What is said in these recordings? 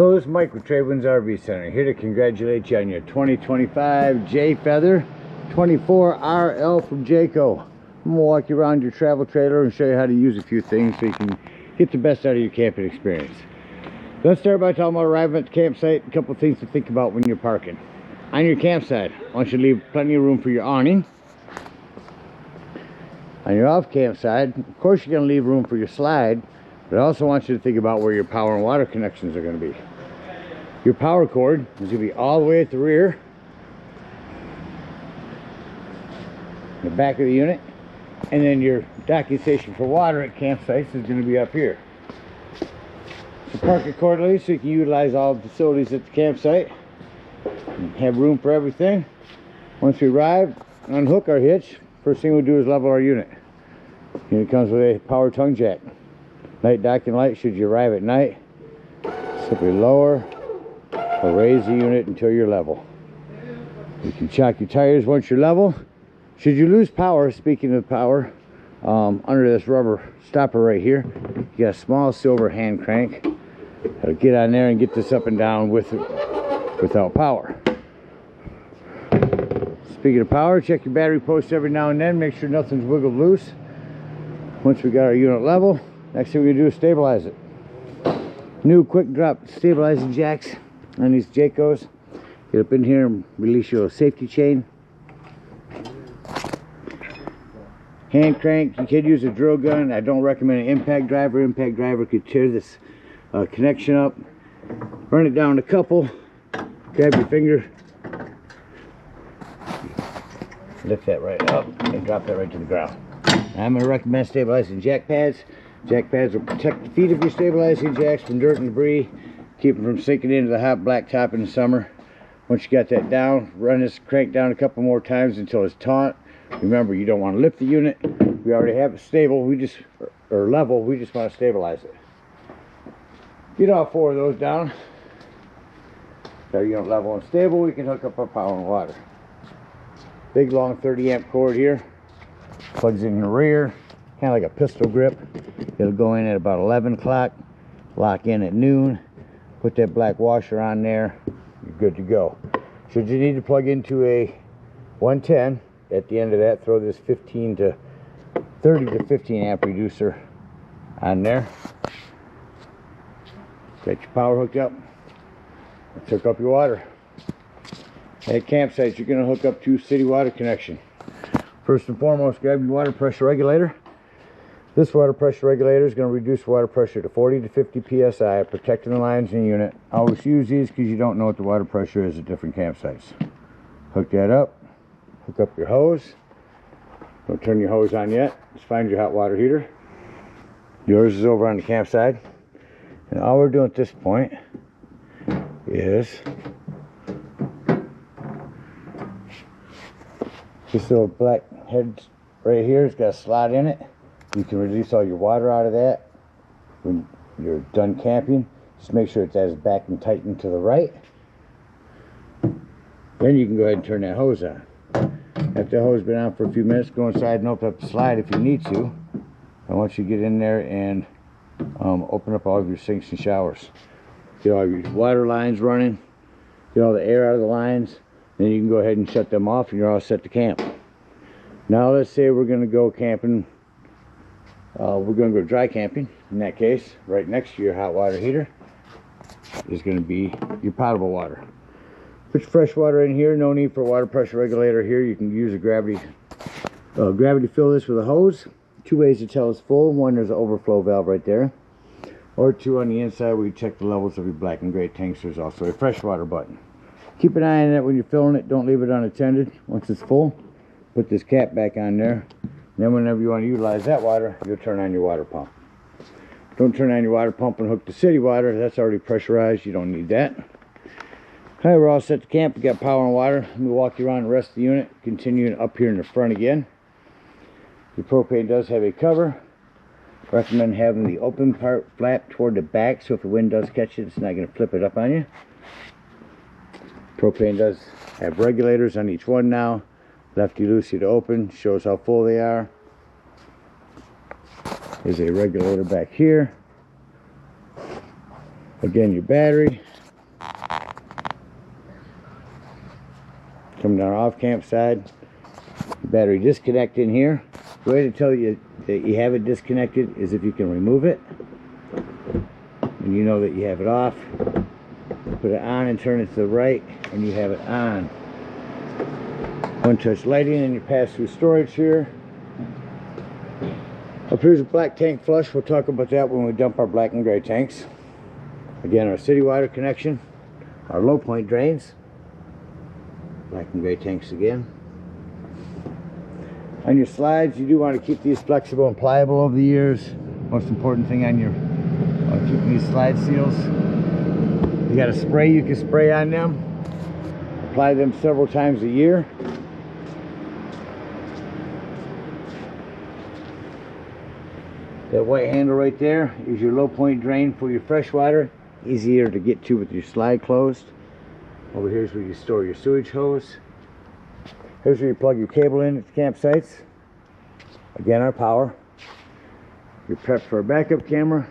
Hello, this is Mike with TradeWinds RV Center. Here to congratulate you on your 2025 Jayfeather 24RL from Jayco. I'm going to walk you around your travel trailer and show you how to use a few things so you can get the best out of your camping experience. Let's start by talking about arriving at the campsite. A couple things to think about when you're parking. On your campsite, I want you to leave plenty of room for your awning. On your off campsite, of course you're going to leave room for your slide, but I also want you to think about where your power and water connections are going to be. Your power cord is going to be all the way at the rear, the back of the unit, and then your docking station for water at campsites is going to be up here. So park accordingly so you can utilize all the facilities at the campsite and have room for everything. Once we arrive, unhook our hitch. First thing we do is level our unit. Unit comes with a power tongue jack. Night docking light should you arrive at night. Simply lower or raise the unit until you're level. You can chock your tires once you're level. Should you lose power, speaking of power, under this rubber stopper right here, you got a small silver hand crank. That'll get on there and get this up and down without power. Speaking of power, check your battery post every now and then. Make sure nothing's wiggled loose. Once we got our unit level, next thing we do is stabilize it. New quick drop stabilizing jacks on these Jaycos. Get up in here and release your safety chain. Hand crank, you can use a drill gun. I don't recommend an impact driver. Impact driver could tear this connection up. Run it down a couple. Grab your finger. Lift that right up and drop that right to the ground. I'm going to recommend stabilizing jack pads. Jack pads will protect the feet of your stabilizing jacks from dirt and debris, keep them from sinking into the hot black top in the summer. Once you got that down, run this crank down a couple more times until it's taut. Remember, you don't want to lift the unit. We already have it stable, or level, we just want to stabilize it. Get all four of those down. Got our unit level and stable, we can hook up our power and water. Big long 30 amp cord here. Plugs in the rear, kind of like a pistol grip. It'll go in at about 11 o'clock, lock in at noon, put that black washer on there, you're good to go. Should you need to plug into a 110, at the end of that, throw this 30 to 15 amp reducer on there. Got your power hooked up. Let's hook up your water. At campsites, you're going to hook up to city water connection. First and foremost, grab your water pressure regulator. This water pressure regulator is going to reduce water pressure to 40 to 50 psi, protecting the lines in the unit. Always use these because you don't know what the water pressure is at different campsites. Hook that up. Hook up your hose. Don't turn your hose on yet. Just find your hot water heater. Yours is over on the campsite. And all we're doing at this point is this little black head right here has got a slot in it. You can release all your water out of that when you're done camping. Just make sure it's as back and tightened to the right. Then you can go ahead and turn that hose on. After the hose has been on for a few minutes, go inside and open up the slide if you need to. I want you to get in there and open up all of your sinks and showers. Get all your water lines running. Get all the air out of the lines. Then you can go ahead and shut them off and you're all set to camp. Now let's say we're going to go camping. We're going to go dry camping. In that case, right next to your hot water heater is going to be your potable water. Put your fresh water in here. No need for a water pressure regulator here. You can use a gravity fill this with a hose. Two ways to tell it's full. One, there's an overflow valve right there. Or two, on the inside where you check the levels of your black and gray tanks, there's also a freshwater button. Keep an eye on it when you're filling it. Don't leave it unattended. Once it's full, put this cap back on there. And then whenever you want to utilize that water, you'll turn on your water pump. Don't turn on your water pump and hook to city water. That's already pressurized. You don't need that. Okay, we're all set to camp. We got power and water. Let me walk you around the rest of the unit. Continuing up here in the front again. The propane does have a cover. Recommend having the open part flap toward the back, so if the wind does catch it, it's not going to flip it up on you. Propane does have regulators on each one now. Lefty loosey to open, shows how full they are. There's a regulator back here. Again, your battery. Come down off camp side. Battery disconnect in here. The way to tell you that you have it disconnected is if you can remove it. And you know that you have it off. Put it on and turn it to the right, and you have it on. One touch lighting, and you pass through storage here. Up here's a black tank flush. We'll talk about that when we dump our black and gray tanks. Again, our city water connection, our low point drains, black and gray tanks again. On your slides, you do want to keep these flexible and pliable over the years. Most important thing on your keeping these slide seals. You got a spray you can spray on them. Apply them several times a year. That white handle right there is your low point drain for your fresh water. Easier to get to with your slide closed. Over here is where you store your sewage hose. Here's where you plug your cable in at the campsites. Again, our power. You're prepped for a backup camera.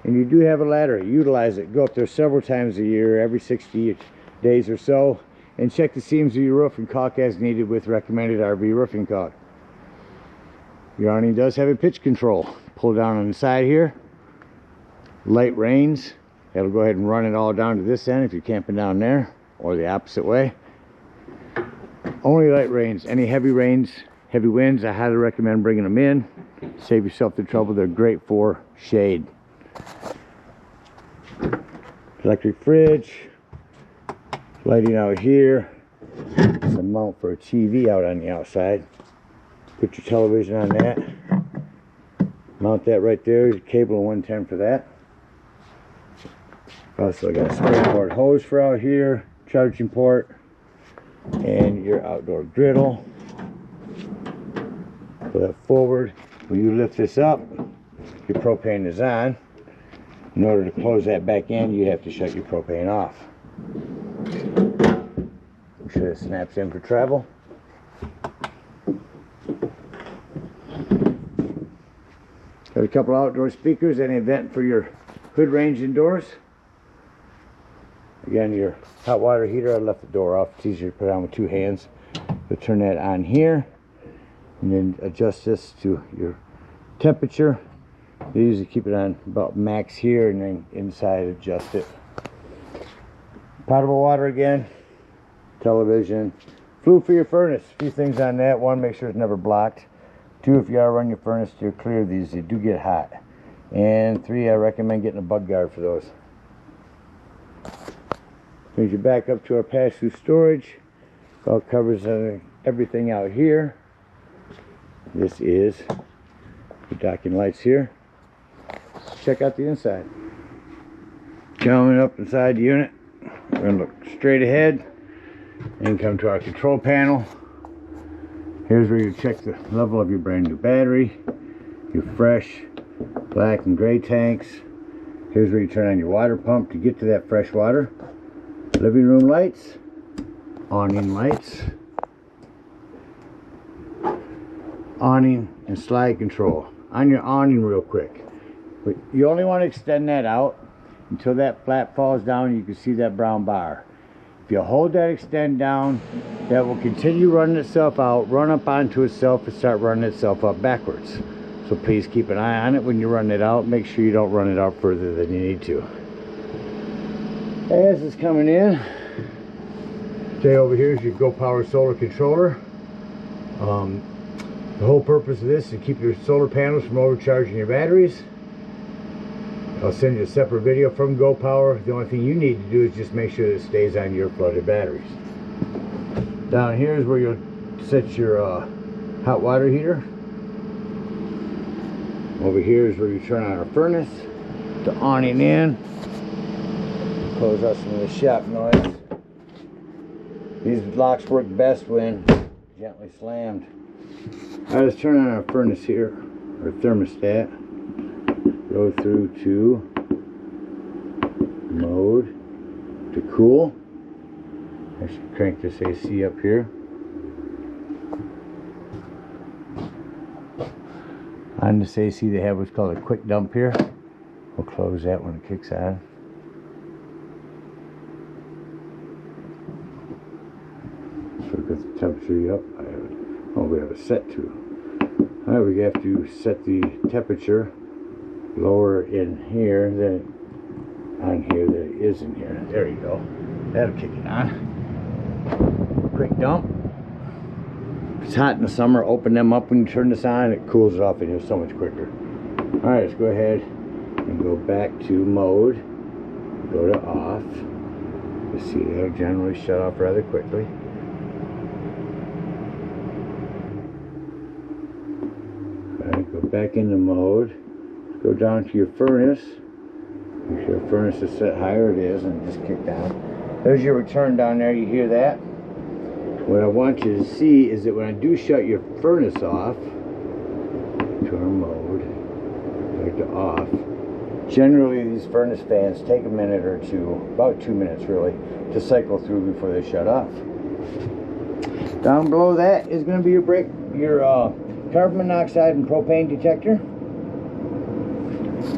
And you do have a ladder. Utilize it. Go up there several times a year, every 60 days or so. And check the seams of your roof and caulk as needed with recommended RV roofing caulk. Your awning does have a pitch control. Pull down on the side here. Light rains. That'll go ahead and run it all down to this end if you're camping down there, or the opposite way. Only light rains. Any heavy rains, heavy winds, I highly recommend bringing them in. Save yourself the trouble. They're great for shade. Electric fridge. Lighting out here. Some mount for a TV out on the outside. Put your television on that. Mount that right there. There's a cable of 110 for that. Also got a springboard hose for out here. Charging port. And your outdoor griddle. Pull that forward. When you lift this up, your propane is on. In order to close that back in, you have to shut your propane off. Make sure it snaps in for travel. Got a couple outdoor speakers, any event for your hood range indoors. Again, your hot water heater, I left the door off. It's easier to put on with two hands. You'll turn that on here and then adjust this to your temperature. You usually keep it on about max here and then inside adjust it. Potable water again, television, fluid for your furnace. A few things on that. One, make sure it's never blocked. Two, if you are running your furnace, steer clear of these. They do get hot. And three, I recommend getting a bug guard for those. Brings you back up to our pass-through storage. All covers everything out here. This is the docking lights here. Check out the inside. Coming up inside the unit, we're going to look straight ahead and come to our control panel. Here's where you check the level of your brand new battery, your fresh black and gray tanks. Here's where you turn on your water pump to get to that fresh water. Living room lights, awning lights, awning and slide control. On your awning real quick. But you only want to extend that out until that flap falls down and you can see that brown bar. If you hold that extend down, that will continue running itself out, run up onto itself and start running itself up backwards. So please keep an eye on it when you run it out. Make sure you don't run it out further than you need to. As it's coming in, stay over here is your Go Power solar controller. The whole purpose of this is to keep your solar panels from overcharging your batteries. I'll send you a separate video from Go Power. The only thing you need to do is just make sure that it stays on your flooded batteries. Down here is where you'll set your hot water heater. Over here is where you turn on our furnace. The awning in. Close out some of the shop noise. These locks work best when gently slammed. I just turn on our furnace here, our thermostat. Go through to mode to cool. I should crank this AC up here. On this AC they have what's called a quick dump here. We'll close that when it kicks on. Look at the temperature up. Oh, we have a set to. Alright, we have to set the temperature lower in here than on here than it is in here. There you go. That'll kick it on. Quick dump. If it's hot in the summer, open them up when you turn this on. It cools it off and it's so much quicker. Alright, let's go ahead and go back to mode. Go to off. You see, that'll generally shut off rather quickly. Alright, go back into mode. Go down to your furnace. Make sure your furnace is set higher. It is, and just kick down. There's your return down there. You hear that? What I want you to see is that when I do shut your furnace off, turn mode, back to off. Generally, these furnace fans take a minute or two, about 2 minutes really, to cycle through before they shut off. Down below that is going to be your carbon monoxide and propane detector.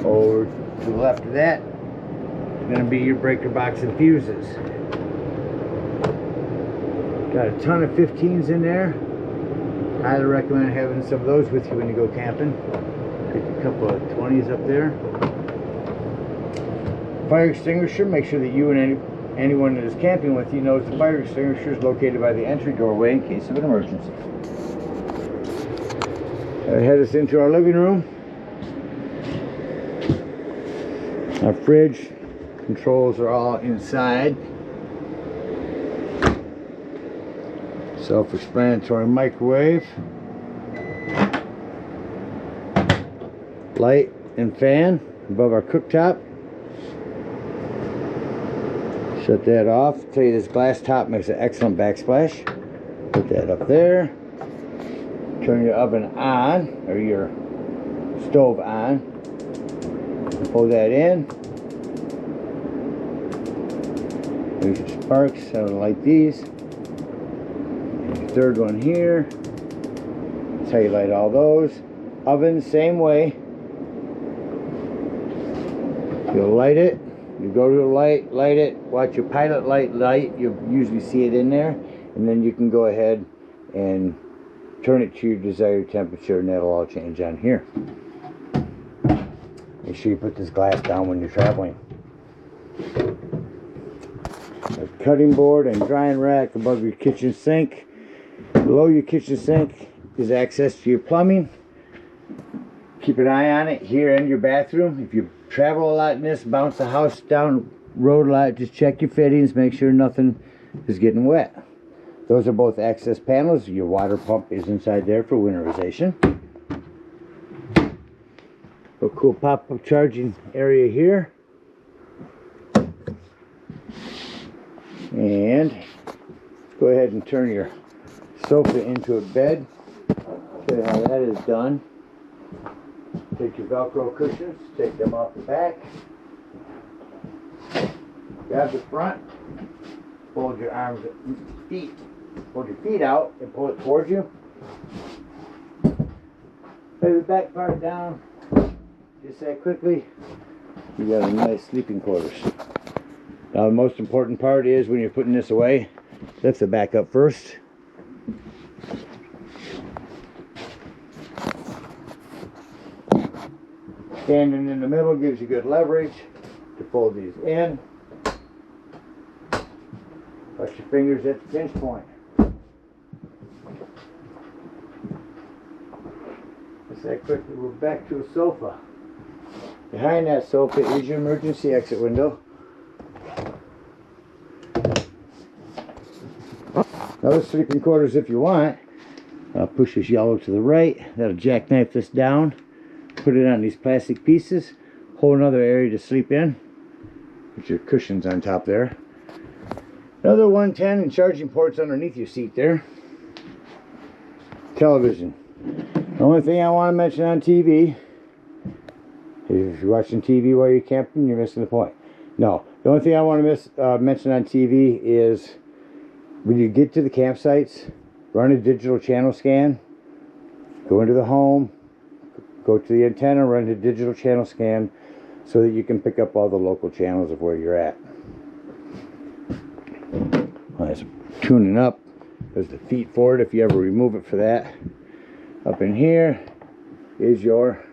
Over to the left of that is going to be your breaker box and fuses. Got a ton of 15s in there. Highly recommend having some of those with you when you go camping. Pick a couple of 20s up there. Fire extinguisher. Make sure that you and anyone that is camping with you knows the fire extinguisher is located by the entry doorway in case of an emergency. That head us into our living room. Our fridge controls are all inside. Self-explanatory microwave. Light and fan above our cooktop. Shut that off. I'll tell you, this glass top makes an excellent backsplash. Put that up there. Turn your oven on, or your stove on. Pull that in. There's your sparks. I would like these. And your third one here. That's how you light all those. Oven, same way. You'll light it. You go to the light, light it. Watch your pilot light. You'll usually see it in there. And then you can go ahead and turn it to your desired temperature, and that'll all change on here. Make sure you put this glass down when you're traveling. A cutting board and drying rack above your kitchen sink. Below your kitchen sink is access to your plumbing. Keep an eye on it here in your bathroom. If you travel a lot in this, bounce the house down road a lot, just check your fittings, make sure nothing is getting wet. Those are both access panels. Your water pump is inside there for winterization. A cool pop-up charging area here. And let's go ahead and turn your sofa into a bed. Show you how that is done. Take your Velcro cushions, take them off the back. Grab the front, fold your arms and feet. Hold your feet out and pull it towards you. Lay the back part down. Just that quickly. You got a nice sleeping quarters. Now the most important part is when you're putting this away, lift the back up first. Standing in the middle gives you good leverage to fold these in. Touch your fingers at the pinch point. Just that quickly, we're back to a sofa. Behind that sofa is your emergency exit window. Another sleeping quarters if you want. Push this yellow to the right. That'll jackknife this down. Put it on these plastic pieces. Whole another area to sleep in. Put your cushions on top there. Another 110 and charging ports underneath your seat there. Television. The only thing I want to mention on TV is if you're watching TV while you're camping, you're missing the point. No, the only thing I want to mention on TV is when you get to the campsites, run a digital channel scan. Go into the home. Go to the antenna, run a digital channel scan so that you can pick up all the local channels of where you're at. Nice tuning up. There's the feet for it if you ever remove it for that. Up in here is your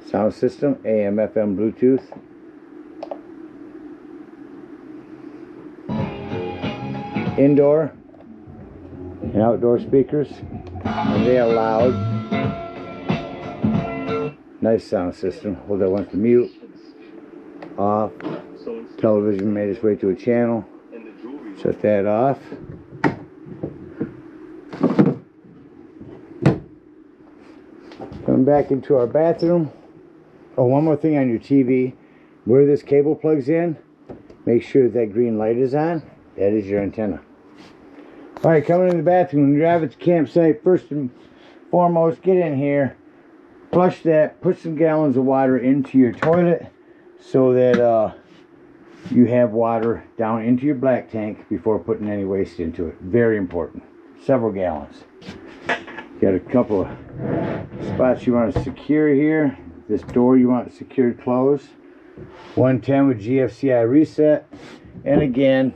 sound system, AM, FM, Bluetooth. Indoor and outdoor speakers, and they are loud. Nice sound system. Hold that one to mute. Off. Television made its way to a channel. Shut that off. Coming back into our bathroom. Oh, one more thing on your TV. Where this cable plugs in, make sure that green light is on. That is your antenna. Alright, coming in the bathroom. When you arrive at the campsite, first and foremost, get in here. Flush that. Put some gallons of water into your toilet so that you have water down into your black tank before putting any waste into it. Very important. Several gallons. Got a couple of spots you want to secure here. This door you want secured closed. 110 with GFCI reset. And again,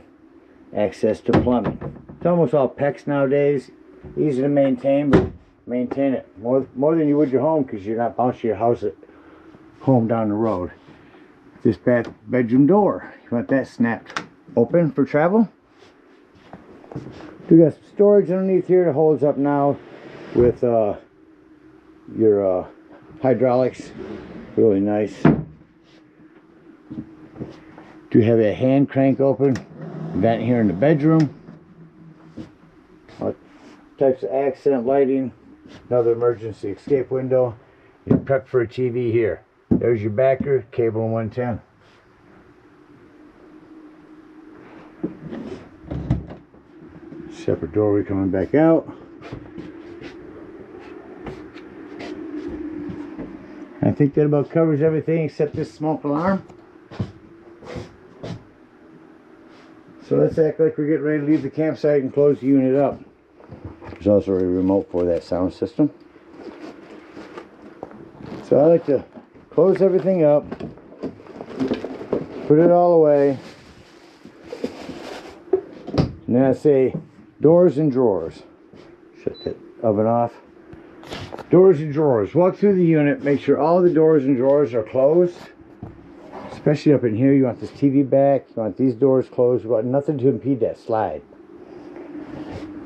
access to plumbing. It's almost all PEX nowadays. Easy to maintain, but maintain it more than you would your home, because you're not bouncing your house at home down the road. This bedroom door, you want that snapped open for travel. We got some storage underneath here that holds up now with your hydraulics. Really nice. Do have a hand crank open vent here in the bedroom. All types of accent lighting. Another emergency escape window. You're prepped for a TV here. There's your backer, cable 110. Separate doorway coming back out. I think that about covers everything except this smoke alarm. So let's act like we're getting ready to leave the campsite and close the unit up. There's also a remote for that sound system. So I like to close everything up, put it all away, and then I say doors and drawers. Shut that oven off. Doors and drawers. Walk through the unit, make sure all the doors and drawers are closed. Especially up in here, you want this TV back, you want these doors closed, you want nothing to impede that slide.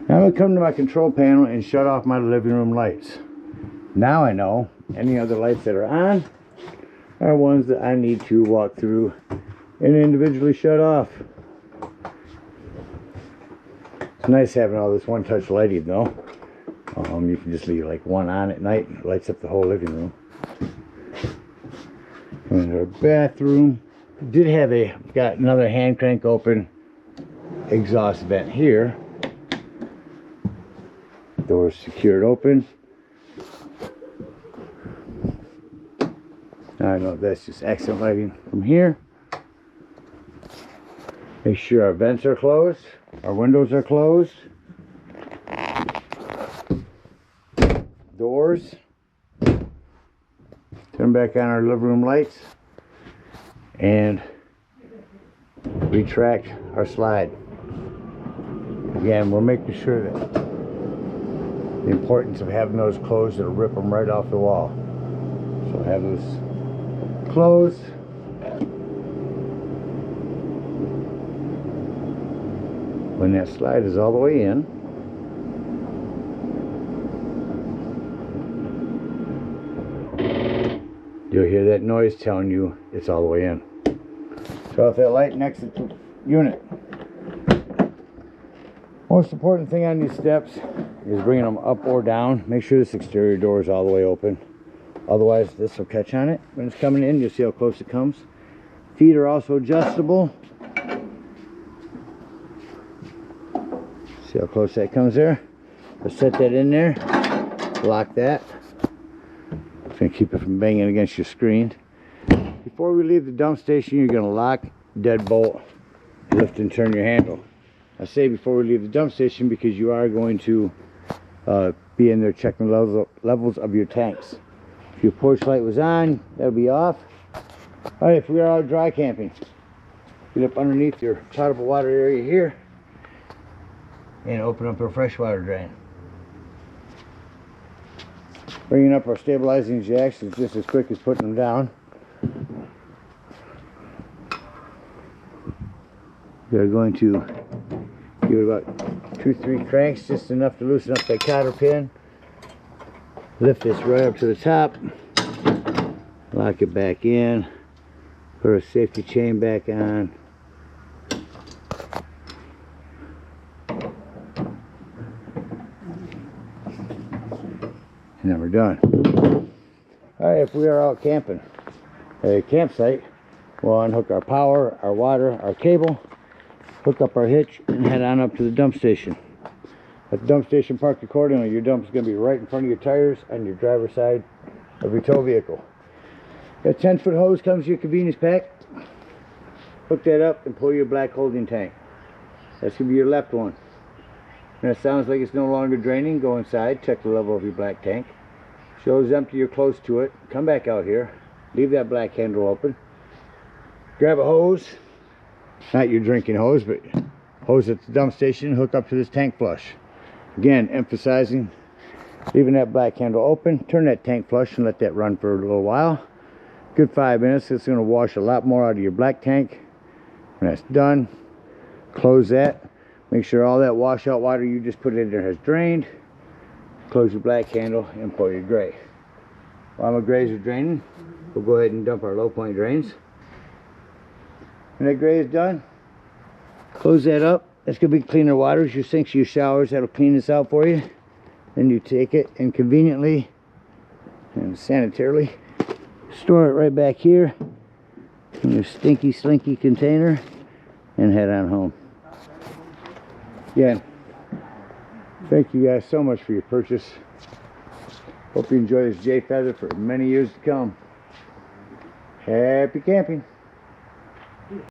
Now I'm going to come to my control panel and shut off my living room lights. Now I know any other lights that are on are ones that I need to walk through and individually shut off. It's nice having all this one-touch lighting though. You can just leave like one on at night and it lights up the whole living room. Come into our bathroom. Got another hand crank open exhaust vent here. Doors secured open. I know that's just accent lighting from here. Make sure our vents are closed, our windows are closed. Doors. Turn back on our living room lights and retract our slide. Again, we're making sure that the importance of having those closed, that'll rip them right off the wall. So have those closed. When that slide is all the way in, you'll hear that noise telling you it's all the way in. So off that light next to the unit. Most important thing on these steps is bringing them up or down. Make sure this exterior door is all the way open. Otherwise this will catch on it. When it's coming in, you'll see how close it comes. Feet are also adjustable. See how close that comes there? Let's set that in there. Lock that. It's going to keep it from banging against your screen. Before we leave the dump station, you're going to lock, deadbolt, lift and turn your handle. I say before we leave the dump station because you are going to be in there checking the levels of your tanks. If your porch light was on, that'll be off. Alright, if we are out dry camping, get up underneath your potable water area here. and open up our freshwater drain. Bringing up our stabilizing jacks is just as quick as putting them down. We're going to give it about 2-3 cranks, just enough to loosen up that cotter pin. Lift this right up to the top, lock it back in, put our safety chain back on. And then we're done. Alright, if we are out camping at a campsite, we'll unhook our power, our water, our cable, hook up our hitch, and head on up to the dump station. At the dump station, parked accordingly. Your dump is going to be right in front of your tires on your driver's side of your tow vehicle. That 10-foot hose comes with your convenience pack. Hook that up and pull your black holding tank. That's going to be your left one. And it sounds like it's no longer draining. Go inside, check the level of your black tank. Shows empty, you're close to it. Come back out here, leave that black handle open. Grab a hose, not your drinking hose, but hose at the dump station, hook up to this tank flush. Again, emphasizing leaving that black handle open. Turn that tank flush and let that run for a little while. Good 5 minutes. It's going to wash a lot more out of your black tank. When that's done, close that. Make sure all that washout water you just put in there has drained. Close your black handle and pour your gray. While my grays are draining, we'll go ahead and dump our low point drains. When that gray is done, close that up. That's going to be cleaner waters, your sinks, your showers. That'll clean this out for you. Then you take it and conveniently and sanitarily store it right back here in your stinky slinky container and head on home. Again, thank you guys so much for your purchase. Hope you enjoy this Jayfeather for many years to come. Happy camping.